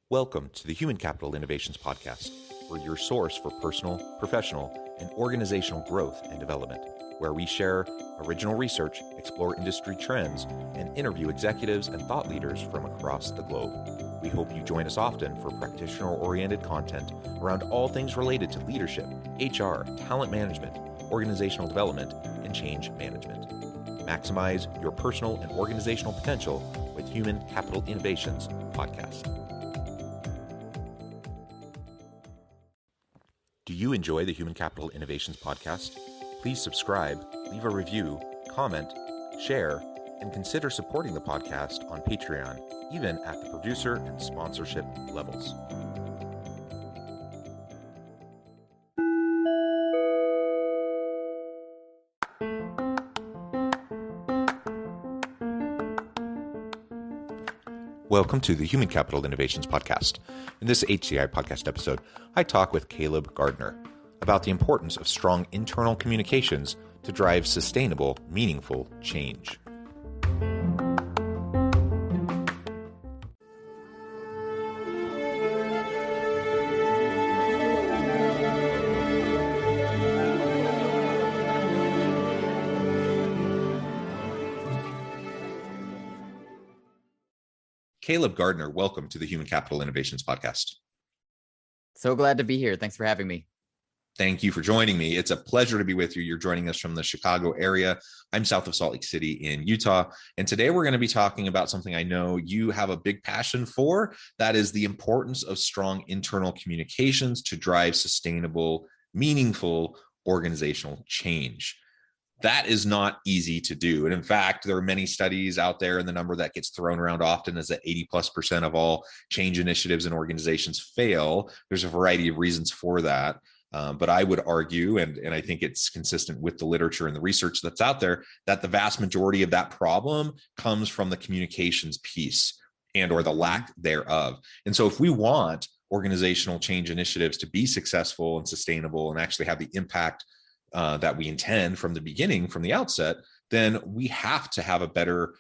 Welcome to the Human Capital Innovations Podcast. We're your source for personal, professional, and organizational growth and development, where we share original research, explore industry trends, and interview executives and thought leaders from across the globe. We hope you join us often for practitioner-oriented content around all things related to leadership, HR, talent management, organizational development, and change management. Maximize your personal and organizational potential with Human Capital Innovations Podcast. Do you enjoy the Human Capital Innovations Podcast? Please subscribe, leave a review, comment, share, and consider supporting the podcast on Patreon, even at the producer and sponsorship levels. Welcome to the Human Capital Innovations Podcast. In this HCI Podcast episode, I talk with Caleb Gardner about the importance of strong internal communications to drive sustainable, meaningful change. Caleb Gardner, welcome to the Human Capital Innovations Podcast. So glad to be here. Thanks for having me. Thank you for joining me. It's a pleasure to be with you. You're joining us from the Chicago area. I'm south of Salt Lake City in Utah. And today we're going to be talking about something I know you have a big passion for. That is the importance of strong internal communications to drive sustainable, meaningful organizational change. That is not easy to do. And in fact, there are many studies out there, and the number that gets thrown around often is that 80+% of all change initiatives in organizations fail. There's a variety of reasons for that. But I would argue, and I think it's consistent with the literature and the research that's out there, that the vast majority of that problem comes from the communications piece and or the lack thereof. And so if we want organizational change initiatives to be successful and sustainable and actually have the impact that we intend from the beginning, from the outset, then we have to have a better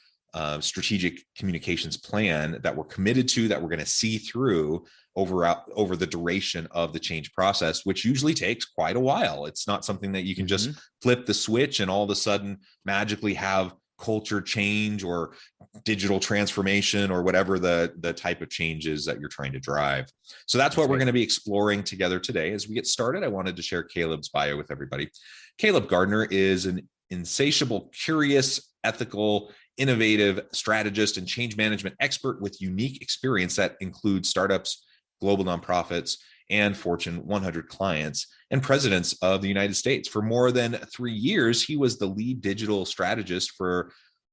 strategic communications plan that we're committed to, that we're going to see through over the duration of the change process, which usually takes quite a while. It's not something that you can just flip the switch and all of a sudden magically have culture change or digital transformation or whatever the type of changes that you're trying to drive. So that's what we're going to be exploring together today. As we get started, I wanted to share Caleb's bio with everybody. Caleb Gardner is an insatiable, curious, ethical, innovative strategist and change management expert with unique experience that includes startups, global nonprofits, and Fortune 100 clients and presidents of the United States. For more than 3 years, he was the lead digital strategist for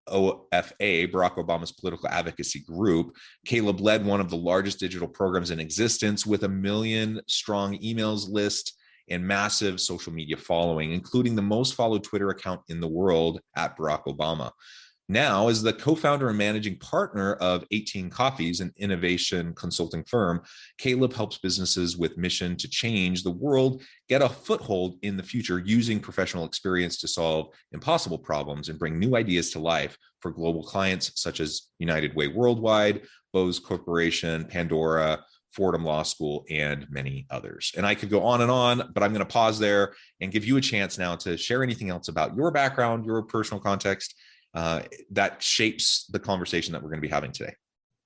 OFA, Barack Obama's political advocacy group. Caleb led one of the largest digital programs in existence with a 1 million strong emails list and massive social media following, including the most followed Twitter account in the world at Barack Obama. Now, as the co-founder and managing partner of 18 Coffees, an innovation consulting firm, Caleb helps businesses with mission to change the world get a foothold in the future using professional experience to solve impossible problems and bring new ideas to life for global clients such as United Way Worldwide, Bose Corporation, Pandora, Fordham Law School, and many others. And I could go on, but I'm going to pause there and give you a chance now to share anything else about your background, your personal context, that shapes the conversation that we're going to be having today.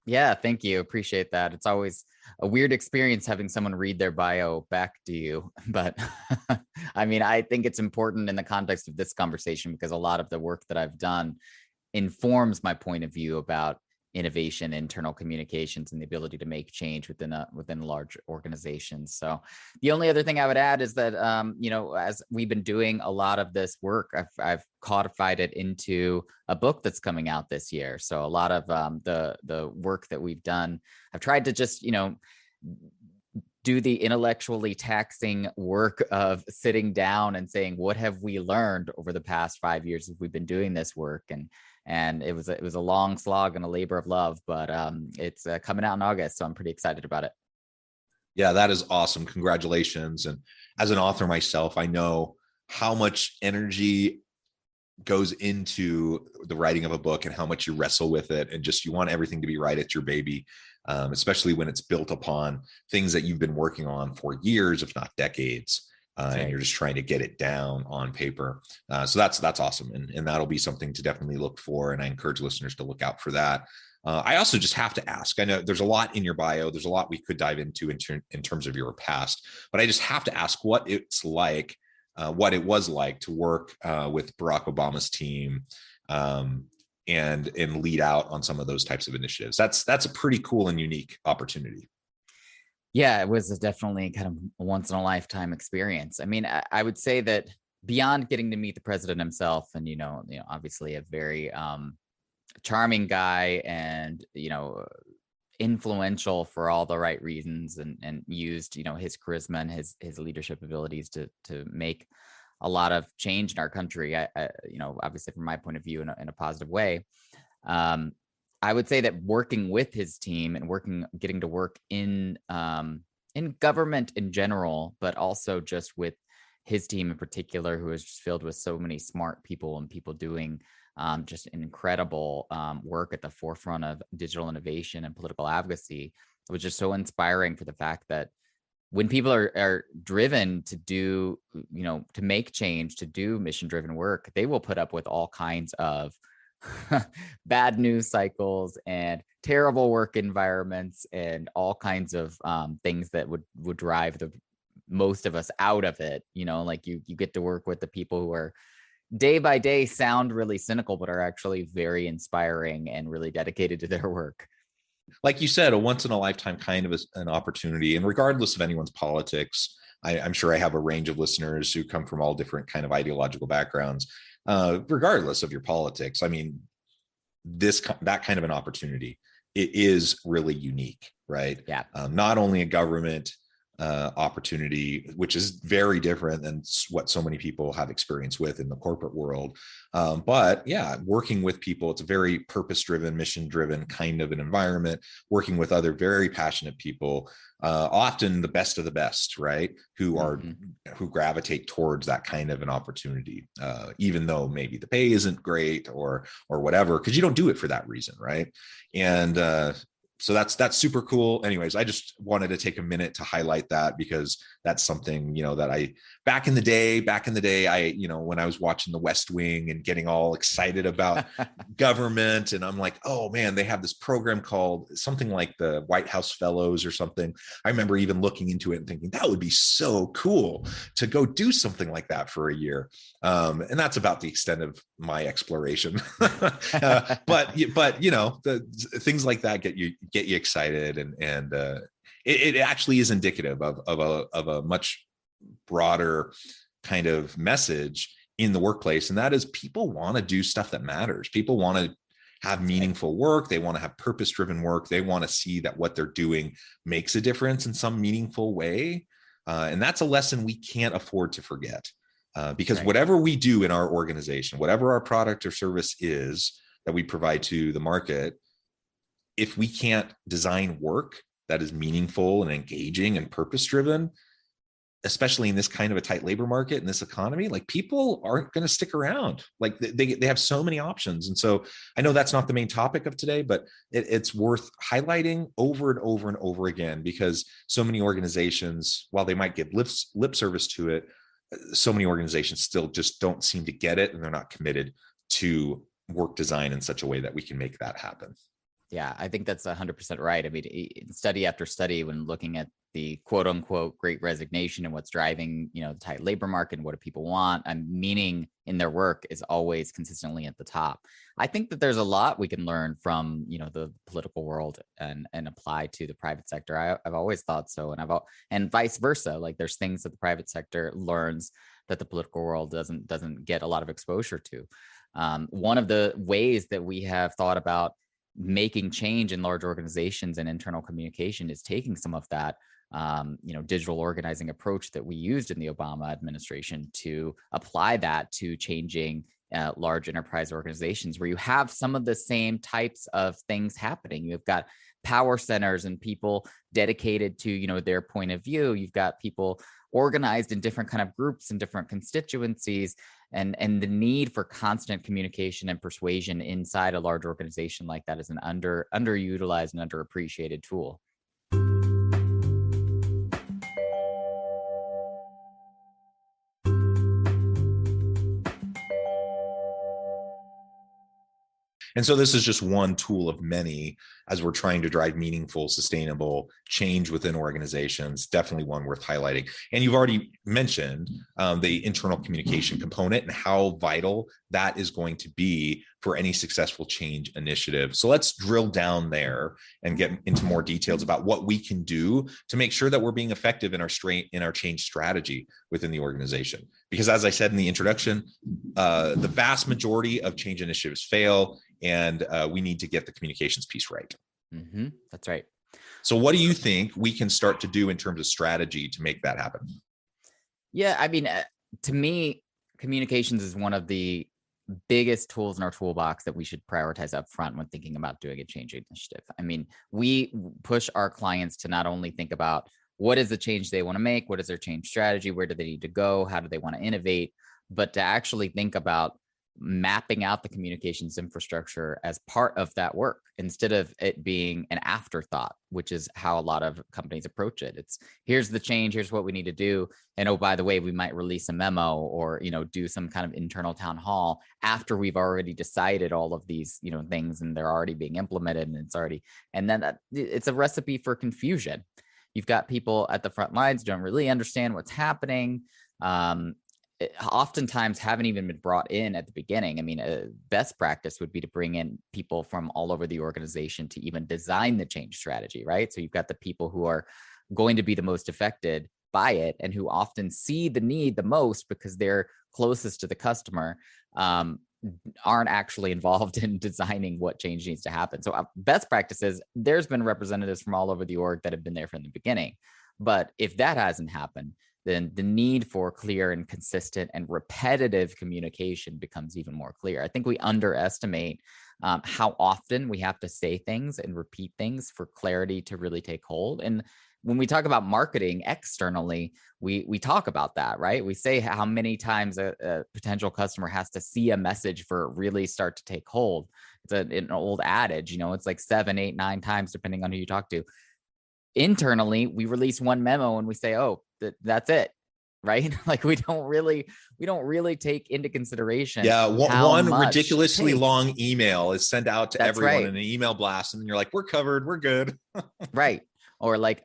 Yeah, thank you. Appreciate that. It's always a weird experience having someone read their bio back to you. But I mean, I think it's important in the context of this conversation because a lot of the work that I've done informs my point of view about innovation, internal communications, and the ability to make change within large organizations. So the only other thing I would add is that, as we've been doing a lot of this work, I've codified it into a book that's coming out this year. So a lot of the work that we've done, I've tried to just, do the intellectually taxing work of sitting down and saying, what have we learned over the past 5 years as we've been doing this work? And it was a long slog and a labor of love, but it's coming out in August. So I'm pretty excited about it. Yeah, that is awesome. Congratulations. And as an author myself, I know how much energy goes into the writing of a book and how much you wrestle with it. And just, you want everything to be right. It's your baby. especially when it's built upon things that you've been working on for years, if not decades. And you're just trying to get it down on paper. So that's awesome. And that'll be something to definitely look for. And I encourage listeners to look out for that. I also just have to ask, I know there's a lot in your bio. There's a lot we could dive into in terms of your past, but I just have to ask what it's like, what it was like to work with Barack Obama's team and lead out on some of those types of initiatives. That's a pretty cool and unique opportunity. Yeah, it was definitely kind of a once in a lifetime experience. I mean, I would say that beyond getting to meet the president himself, and obviously a very charming guy, and influential for all the right reasons, and used his charisma and his leadership abilities to make a lot of change in our country. I obviously from my point of view in a positive way. I would say that working with his team and getting to work in government in general, but also just with his team in particular, who is just filled with so many smart people and people doing just an incredible work at the forefront of digital innovation and political advocacy. It was just so inspiring for the fact that when people are driven to do, to make change, to do mission-driven work, they will put up with all kinds of bad news cycles and terrible work environments and all kinds of things that would drive the most of us out of it. Like you get to work with the people who are day by day sound really cynical, but are actually very inspiring and really dedicated to their work. Like you said, a once in a lifetime kind of an opportunity. And regardless of anyone's politics, I'm sure I have a range of listeners who come from all different kind of ideological backgrounds. Regardless of your politics, I mean, that kind of an opportunity, it is really unique, right? Yeah. Not only a government opportunity, which is very different than what so many people have experience with in the corporate world. But yeah, working with people, it's a very purpose-driven, mission-driven kind of an environment, working with other very passionate people, often the best of the best, right? Who gravitate towards that kind of an opportunity, even though maybe the pay isn't great or whatever, because you don't do it for that reason, right? And so that's super cool. Anyways, I just wanted to take a minute to highlight that, because that's something, that I, back in the day, I, when I was watching The West Wing and getting all excited about government, and I'm like, oh man, they have this program called something like the White House Fellows or something. I remember even looking into it and thinking that would be so cool to go do something like that for a year. And that's about the extent of my exploration. But the things like that get you excited, and it actually is indicative of a much broader kind of message in the workplace. And that is, people want to do stuff that matters. People want to have meaningful work. They want to have purpose-driven work. They want to see that what they're doing makes a difference in some meaningful way. And that's a lesson we can't afford to forget, because whatever we do in our organization, whatever our product or service is that we provide to the market, if we can't design work that is meaningful and engaging and purpose-driven, especially in this kind of a tight labor market in this economy, like, people aren't going to stick around. Like, they have so many options. And so I know that's not the main topic of today, but it's worth highlighting over and over and over again, because so many organizations, while they might give lip service to it, so many organizations still just don't seem to get it, and they're not committed to work design in such a way that we can make that happen. Yeah, I think that's 100% right. I mean, study after study, when looking at the quote unquote great resignation and what's driving, the tight labor market and what do people want, and meaning in their work is always consistently at the top. I think that there's a lot we can learn from, the political world and apply to the private sector. I've always thought so. And vice versa. Like, there's things that the private sector learns that the political world doesn't get a lot of exposure to. One of the ways that we have thought about making change in large organizations and internal communication is taking some of that, digital organizing approach that we used in the Obama administration to apply that to changing large enterprise organizations, where you have some of the same types of things happening. You've got power centers and people dedicated to, their point of view. You've got people organized in different kind of groups and different constituencies, and the need for constant communication and persuasion inside a large organization like that is an underutilized and underappreciated tool. And so this is just one tool of many as we're trying to drive meaningful, sustainable change within organizations. Definitely one worth highlighting. And you've already mentioned the internal communication component and how vital that is going to be for any successful change initiative. So let's drill down there and get into more details about what we can do to make sure that we're being effective in our change strategy within the organization. Because as I said in the introduction, the vast majority of change initiatives fail, and we need to get the communications piece right. Mm-hmm. That's right. So what do you think we can start to do in terms of strategy to make that happen? Yeah, I mean, to me, communications is one of the biggest tools in our toolbox that we should prioritize up front when thinking about doing a change initiative. I mean, we push our clients to not only think about what is the change they want to make, what is their change strategy, where do they need to go, how do they want to innovate, but to actually think about mapping out the communications infrastructure as part of that work instead of it being an afterthought, which is how a lot of companies approach it. It's here's the change, here's what we need to do. And oh, by the way, we might release a memo or, do some kind of internal town hall after we've already decided all of these, things, and they're already being implemented, and then it's a recipe for confusion. You've got people at the front lines don't really understand what's happening. Oftentimes haven't even been brought in at the beginning. I mean, best practice would be to bring in people from all over the organization to even design the change strategy, right? So you've got the people who are going to be the most affected by it and who often see the need the most because they're closest to the customer, aren't actually involved in designing what change needs to happen. So best practices, there's been representatives from all over the org that have been there from the beginning. But if that hasn't happened, then the need for clear and consistent and repetitive communication becomes even more clear. I think we underestimate how often we have to say things and repeat things for clarity to really take hold. And when we talk about marketing externally, we talk about that, right? We say how many times a potential customer has to see a message for it really start to take hold. It's an old adage, it's like 7, 8, 9 times, depending on who you talk to. Internally, we release one memo and we say, oh, that's it, right? Like we don't really take into consideration. Yeah, one ridiculously long email is sent out to everyone in an email blast, and you're like, we're covered, we're good. Right. Or like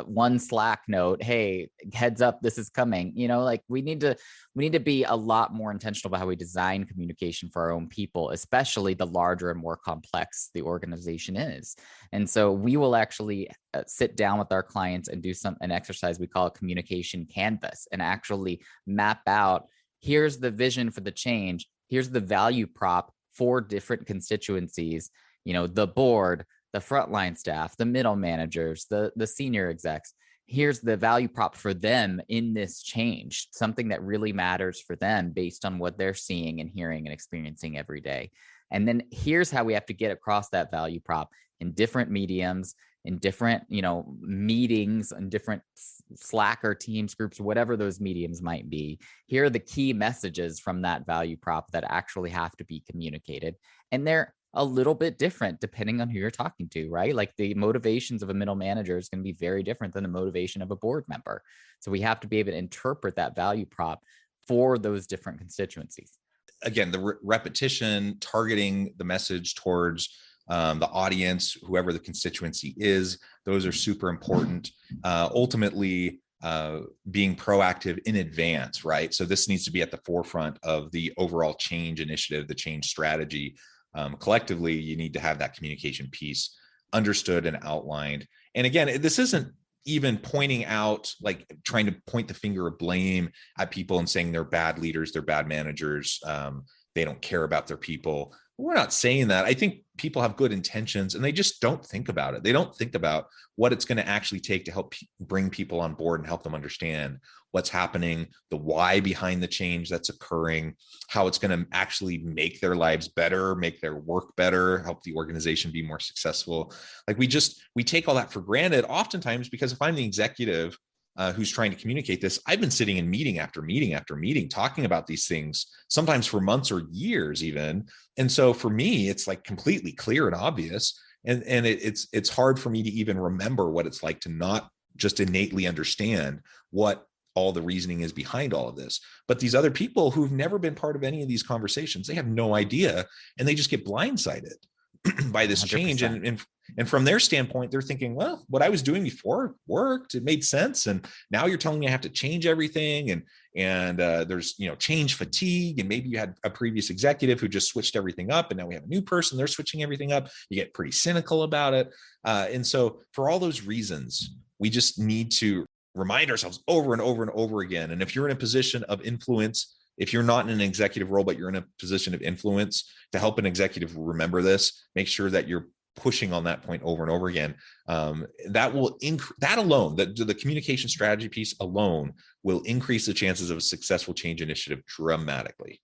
one Slack note, hey, heads up, this is coming. Like we need to be a lot more intentional about how we design communication for our own people, especially the larger and more complex the organization is. And so we will actually sit down with our clients and do an exercise we call a communication canvas, and actually map out, here's the vision for the change, here's the value prop for different constituencies, the board, the frontline staff, the middle managers, the senior execs. Here's the value prop for them in this change, something that really matters for them based on what they're seeing and hearing and experiencing every day. And then here's how we have to get across that value prop in different mediums, in different, meetings, and different Slack or Teams groups, whatever those mediums might be. Here are the key messages from that value prop that actually have to be communicated. And they're a little bit different depending on who you're talking to, right? Like the motivations of a middle manager is going to be very different than the motivation of a board member. So we have to be able to interpret that value prop for those different constituencies. Again, the repetition, targeting the message towards the audience, whoever the constituency is, those are super important. Ultimately, being proactive in advance, right? So this needs to be at the forefront of the overall change initiative, the change strategy. Collectively, you need to have that communication piece understood and outlined. And again, this isn't even pointing out, like trying to point the finger of blame at people and saying they're bad leaders, they're bad managers, they don't care about their people. We're not saying that. I think people have good intentions and they just don't think about it. They don't think about what it's going to actually take to help bring people on board and help them understand what's happening, the why behind the change that's occurring, how it's going to actually make their lives better, make their work better, help the organization be more successful. Like we take all that for granted oftentimes, because if I'm the executive who's trying to communicate this, I've been sitting in meeting after meeting after meeting talking about these things, sometimes for months or years even. And so for me, it's like completely clear and obvious. And it's hard for me to even remember what it's like to not just innately understand what all the reasoning is behind all of this. But these other people who've never been part of any of these conversations, they have no idea, and they just get blindsided by this 100%. Change. And from their standpoint, they're thinking, well, what I was doing before worked, it made sense. And now you're telling me I have to change everything. And there's, change fatigue. And maybe you had a previous executive who just switched everything up. And now we have a new person, they're switching everything up. You get pretty cynical about it. And so for all those reasons, we just need to remind ourselves over and over and over again. And if you're in a position of influence, if you're not in an executive role, but you're in a position of influence, to help an executive remember this, make sure that you're pushing on that point over and over again. That will that alone, the communication strategy piece alone will increase the chances of a successful change initiative dramatically.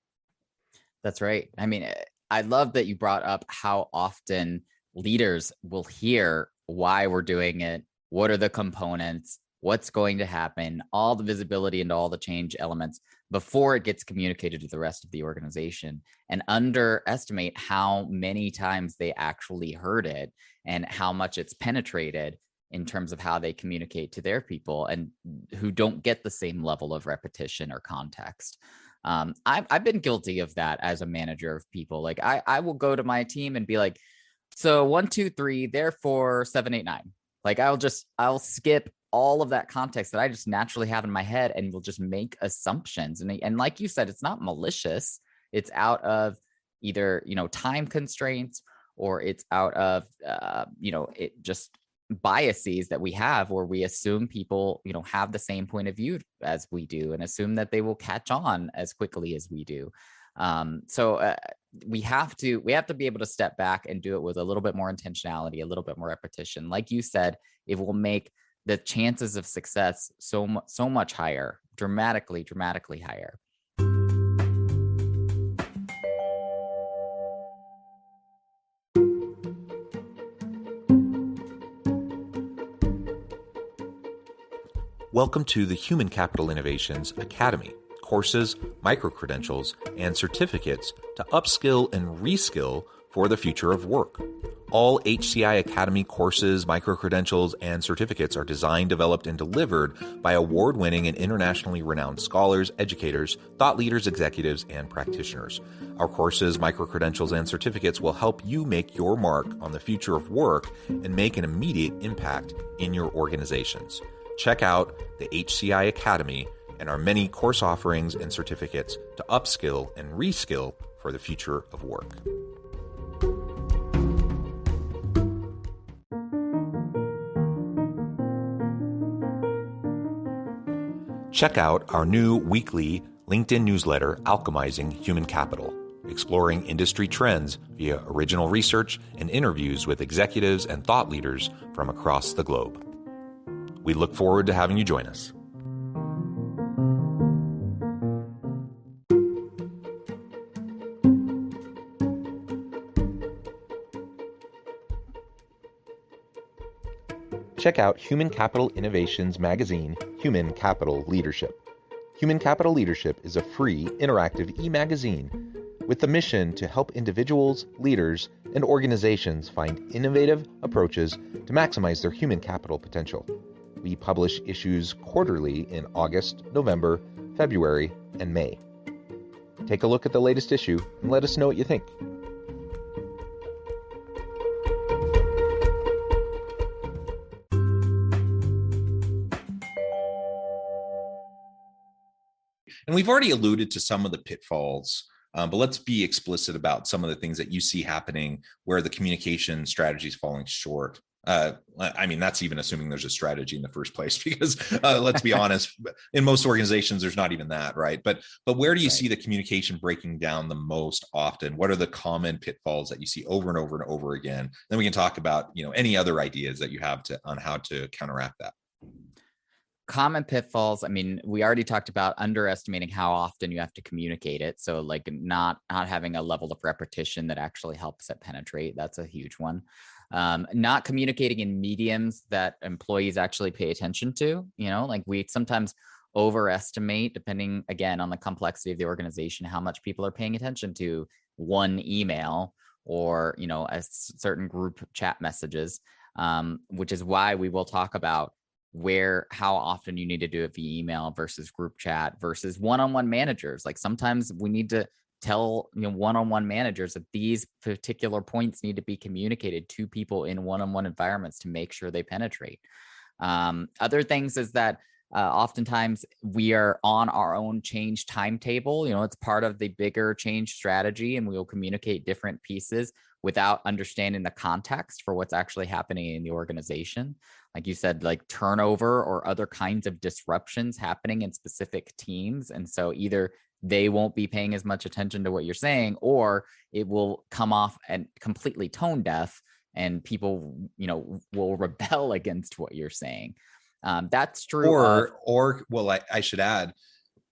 That's right. I mean, I love that you brought up how often leaders will hear why we're doing it, what are the components, what's going to happen, all the visibility into all the change elements before it gets communicated to the rest of the organization, and underestimate how many times they actually heard it and how much it's penetrated in terms of how they communicate to their people and who don't get the same level of repetition or context. I've been guilty of that as a manager of people. Like I will go to my team and be like, so 1, 2, 3, therefore 7, 8, 9. Like I'll skip all of that context that I just naturally have in my head and will just make assumptions. And like you said, it's not malicious. It's out of either, time constraints, or it's out of, it just biases that we have, where we assume people, have the same point of view as we do and assume that they will catch on as quickly as we do. So we have to be able to step back and do it with a little bit more intentionality, a little bit more repetition. Like you said, it will make the chances of success so much higher, dramatically higher. Welcome to the Human Capital Innovations Academy. Courses, micro-credentials, and certificates to upskill and reskill for the future of work. All HCI Academy courses, micro-credentials, and certificates are designed, developed, and delivered by award-winning and internationally renowned scholars, educators, thought leaders, executives, and practitioners. Our courses, micro-credentials, and certificates will help you make your mark on the future of work and make an immediate impact in your organizations. Check out the HCI Academy and our many course offerings and certificates to upskill and reskill for the future of work. Check out our new weekly LinkedIn newsletter, Alchemizing Human Capital, exploring industry trends via original research and interviews with executives and thought leaders from across the globe. We look forward to having you join us. Check out Human Capital Innovations magazine, Human Capital Leadership. Human Capital Leadership is a free, interactive e-magazine with the mission to help individuals, leaders, and organizations find innovative approaches to maximize their human capital potential. We publish issues quarterly in August, November, February, and May. Take a look at the latest issue and let us know what you think. And we've already alluded to some of the pitfalls, but let's be explicit about some of the things that you see happening where the communication strategy is falling short. I mean, that's even assuming there's a strategy in the first place, because let's be honest, in most organizations, there's not even that, right? But where do you see the communication breaking down the most often? What are the common pitfalls that you see over and over and over again? Then we can talk about, any other ideas that you have on how to counteract that. Common pitfalls. I mean, we already talked about underestimating how often you have to communicate it. So like not having a level of repetition that actually helps it penetrate. That's a huge one. Not communicating in mediums that employees actually pay attention to, like we sometimes overestimate, depending again on the complexity of the organization, how much people are paying attention to one email or, a certain group chat messages, which is why we will talk about how often you need to do it via email versus group chat versus one-on-one managers. Like sometimes we need to tell one-on-one managers that these particular points need to be communicated to people in one-on-one environments to make sure they penetrate. Other things is that oftentimes we are on our own change timetable. It's part of the bigger change strategy, and we will communicate different pieces without understanding the context for what's actually happening in the organization. Like you said, like turnover or other kinds of disruptions happening in specific teams. And so either they won't be paying as much attention to what you're saying, or it will come off and completely tone deaf, and people, will rebel against what you're saying. That's true. I should add,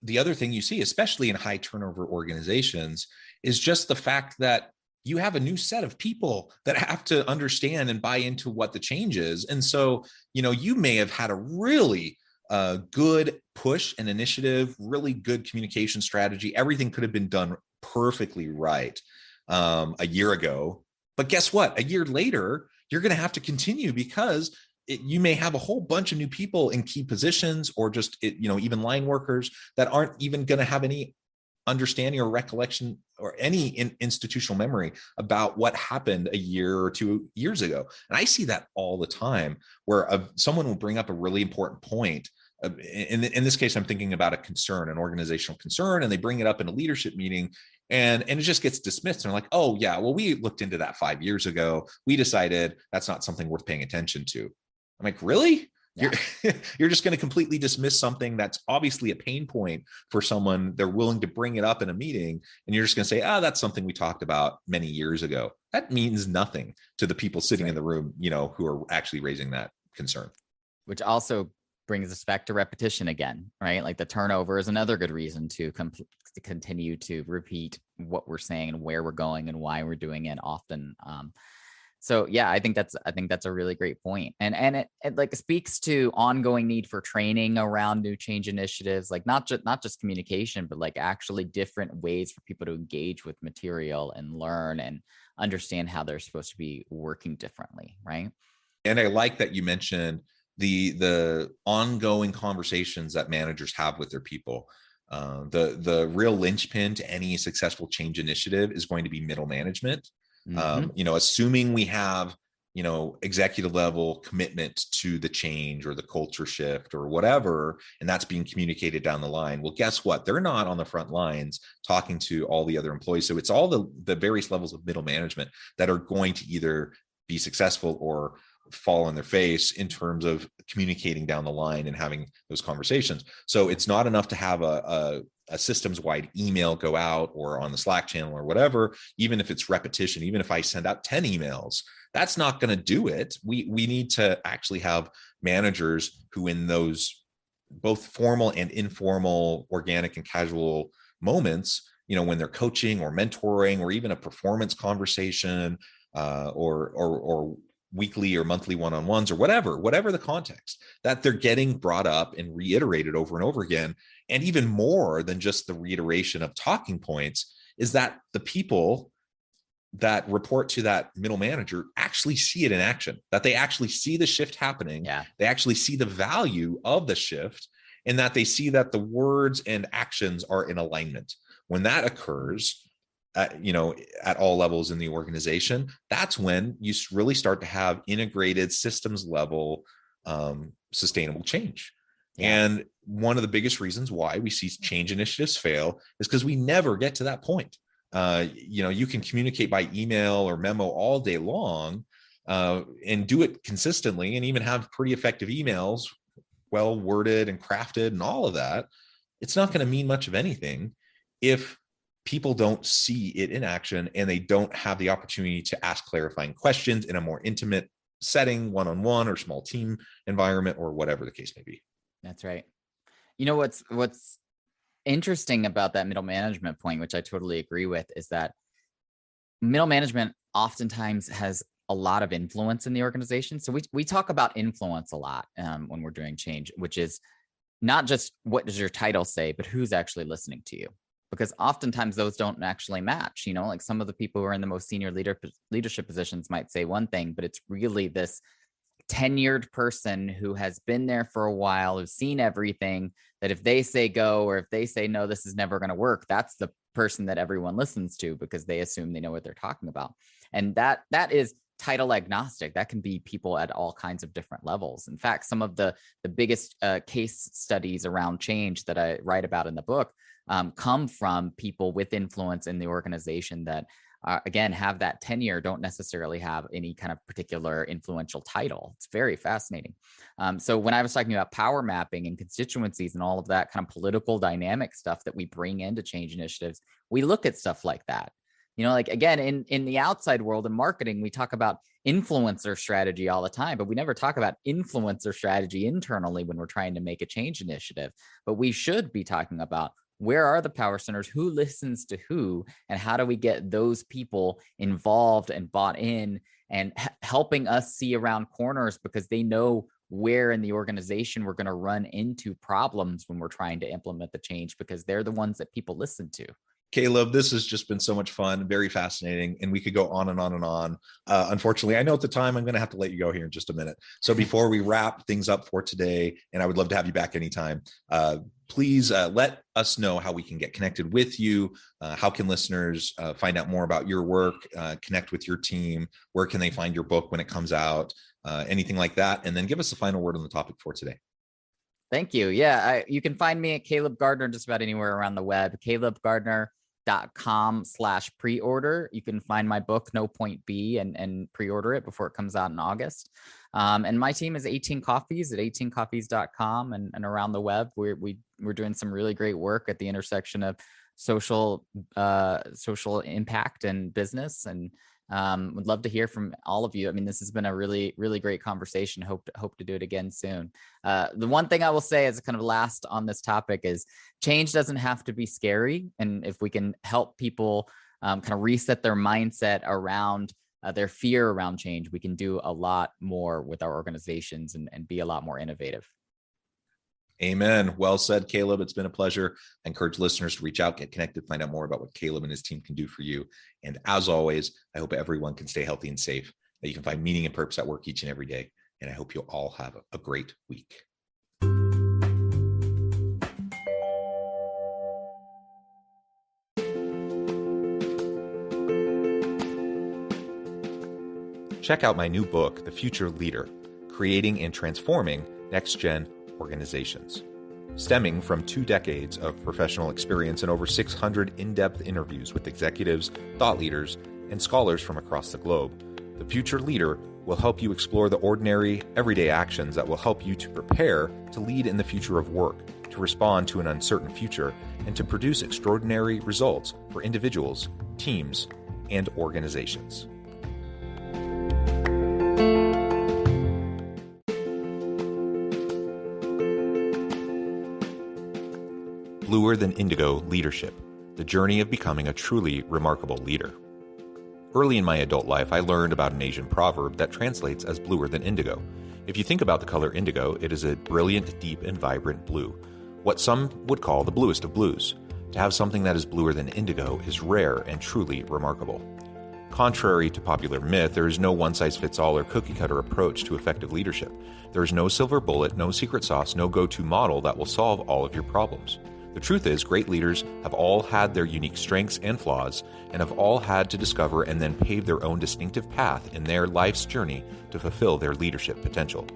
the other thing you see, especially in high turnover organizations, is just the fact that you have a new set of people that have to understand and buy into what the change is. And so, you may have had a really good push and initiative, really good communication strategy. Everything could have been done perfectly right a year ago. But guess what? A year later, you're going to have to continue because you may have a whole bunch of new people in key positions, or just, even line workers that aren't even going to have any understanding or recollection or any institutional memory about what happened a year or 2 years ago. And I see that all the time, where someone will bring up a really important point. In this case, I'm thinking about an organizational concern, and they bring it up in a leadership meeting, and it just gets dismissed. And they're like, oh yeah, well, we looked into that 5 years ago. We decided that's not something worth paying attention to. I'm like, really? Yeah. You're just going to completely dismiss something that's obviously a pain point for someone. They're willing to bring it up in a meeting, and you're just going to say, that's something we talked about many years ago. That means nothing to the people sitting in the room, who are actually raising that concern. Which also brings us back to repetition again, right? Like the turnover is another good reason to continue to repeat what we're saying and where we're going and why we're doing it often. So yeah, I think that's a really great point. And it like speaks to ongoing need for training around new change initiatives, like not just communication, but like actually different ways for people to engage with material and learn and understand how they're supposed to be working differently, right? And I like that you mentioned the ongoing conversations that managers have with their people. The real linchpin to any successful change initiative is going to be middle management. Assuming we have, executive level commitment to the change or the culture shift or whatever, and that's being communicated down the line. Well, guess what? They're not on the front lines talking to all the other employees. So it's all the various levels of middle management that are going to either be successful or fall on their face in terms of communicating down the line and having those conversations. So it's not enough to have a systems-wide email go out or on the Slack channel or whatever. Even if it's repetition, even if I send out 10 emails, that's not going to do it. We need to actually have managers who, in those both formal and informal, organic and casual moments, when they're coaching or mentoring or even a performance conversation, or weekly or monthly one-on-ones or whatever the context, that they're getting brought up and reiterated over and over again. And even more than just the reiteration of talking points is that the people that report to that middle manager actually see it in action, that they actually see the shift happening. Yeah. They actually see the value of the shift, and that they see that the words and actions are in alignment. When that occurs, at all levels in the organization, that's when you really start to have integrated systems level sustainable change. Yeah. And one of the biggest reasons why we see change initiatives fail is because we never get to that point. You can communicate by email or memo all day long, and do it consistently and even have pretty effective emails, well worded and crafted and all of that, it's not going to mean much of anything if people don't see it in action and they don't have the opportunity to ask clarifying questions in a more intimate setting, one-on-one or small team environment or whatever the case may be. That's right. You know, what's interesting about that middle management point, which I totally agree with, is that middle management oftentimes has a lot of influence in the organization. So we talk about influence a lot when we're doing change, which is not just what does your title say, but who's actually listening to you. Because oftentimes those don't actually match. You know, like some of the people who are in the most senior leadership positions might say one thing, but it's really this tenured person who has been there for a while, who's seen everything, that if they say go or if they say no, this is never going to work, that's the person that everyone listens to because they assume they know what they're talking about. And that is title agnostic. That can be people at all kinds of different levels. In fact, some of the biggest case studies around change that I write about in the book come from people with influence in the organization that again, have that tenure, don't necessarily have any kind of particular influential title. It's very fascinating. So when I was talking about power mapping and constituencies and all of that kind of political dynamic stuff that we bring into change initiatives, we look at stuff like that. You know, like again, in the outside world in marketing, we talk about influencer strategy all the time, but we never talk about influencer strategy internally when we're trying to make a change initiative. But we should be talking about where are the power centers, who listens to who, and how do we get those people involved and bought in and helping us see around corners because they know where in the organization we're going to run into problems when we're trying to implement the change because they're the ones that people listen to. Caleb, this has just been so much fun, very fascinating, and we could go on and on and on. Unfortunately, I know at the time I'm going to have to let you go here in just a minute. So before we wrap things up for today, and I would love to have you back anytime, please let us know how we can get connected with you. How can listeners find out more about your work, connect with your team? Where can they find your book when it comes out? Anything like that. And then give us the final word on the topic for today. Thank you. Yeah, you can find me at Caleb Gardner just about anywhere around the web. calebgardner.com/pre-order. You can find my book, No Point B, and pre-order it before it comes out in August. And my team is 18 Coffees at 18coffees.com and around the web. We're doing some really great work at the intersection of social impact and business, and would love to hear from all of you. I mean, this has been a really, really great conversation. Hope to do it again soon. The one thing I will say as a kind of last on this topic is change doesn't have to be scary. And if we can help people kind of reset their mindset around their fear around change, we can do a lot more with our organizations and be a lot more innovative. Amen. Well said, Caleb. It's been a pleasure. I encourage listeners to reach out, get connected, find out more about what Caleb and his team can do for you. And as always, I hope everyone can stay healthy and safe, that you can find meaning and purpose at work each and every day. And I hope you'll all have a great week. Check out my new book, The Future Leader, Creating and Transforming Next-Gen Organizations. Stemming from 2 decades of professional experience and over 600 in-depth interviews with executives, thought leaders, and scholars from across the globe, The Future Leader will help you explore the ordinary, everyday actions that will help you to prepare to lead in the future of work, to respond to an uncertain future, and to produce extraordinary results for individuals, teams, and organizations. Bluer Than Indigo Leadership, the journey of becoming a truly remarkable leader. Early in my adult life, I learned about an Asian proverb that translates as bluer than indigo. If you think about the color indigo, it is a brilliant, deep, and vibrant blue, what some would call the bluest of blues. To have something that is bluer than indigo is rare and truly remarkable. Contrary to popular myth, there is no one-size-fits-all or cookie-cutter approach to effective leadership. There is no silver bullet, no secret sauce, no go-to model that will solve all of your problems. The truth is, great leaders have all had their unique strengths and flaws, and have all had to discover and then pave their own distinctive path in their life's journey to fulfill their leadership potential.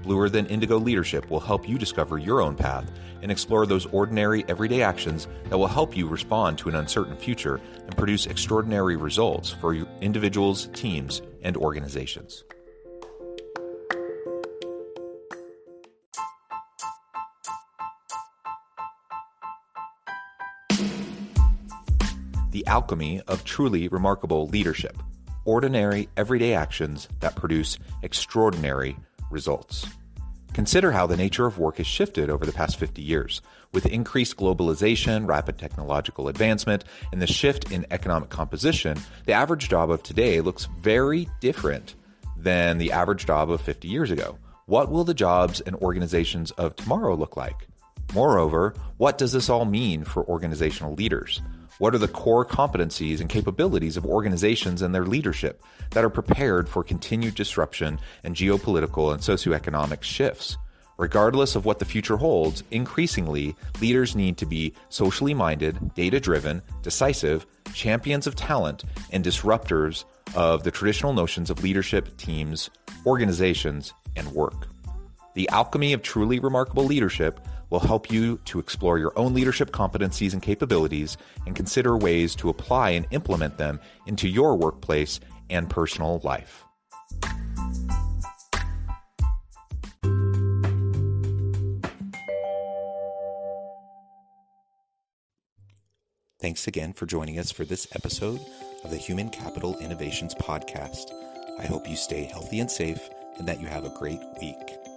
Bluer Than Indigo Leadership will help you discover your own path and explore those ordinary, everyday actions that will help you respond to an uncertain future and produce extraordinary results for individuals, teams, and organizations. the alchemy of truly remarkable leadership, ordinary, everyday actions that produce extraordinary results. Consider how the nature of work has shifted over the past 50 years. With increased globalization, rapid technological advancement, and the shift in economic composition, the average job of today looks very different than the average job of 50 years ago. What will the jobs and organizations of tomorrow look like? Moreover, what does this all mean for organizational leaders? What are the core competencies and capabilities of organizations and their leadership that are prepared for continued disruption and geopolitical and socioeconomic shifts? Regardless of what the future holds, increasingly, leaders need to be socially minded, data-driven, decisive, champions of talent, and disruptors of the traditional notions of leadership, teams, organizations, and work. The alchemy of truly remarkable leadership will help you to explore your own leadership competencies and capabilities and consider ways to apply and implement them into your workplace and personal life. Thanks again for joining us for this episode of the Human Capital Innovations Podcast. I hope you stay healthy and safe and that you have a great week.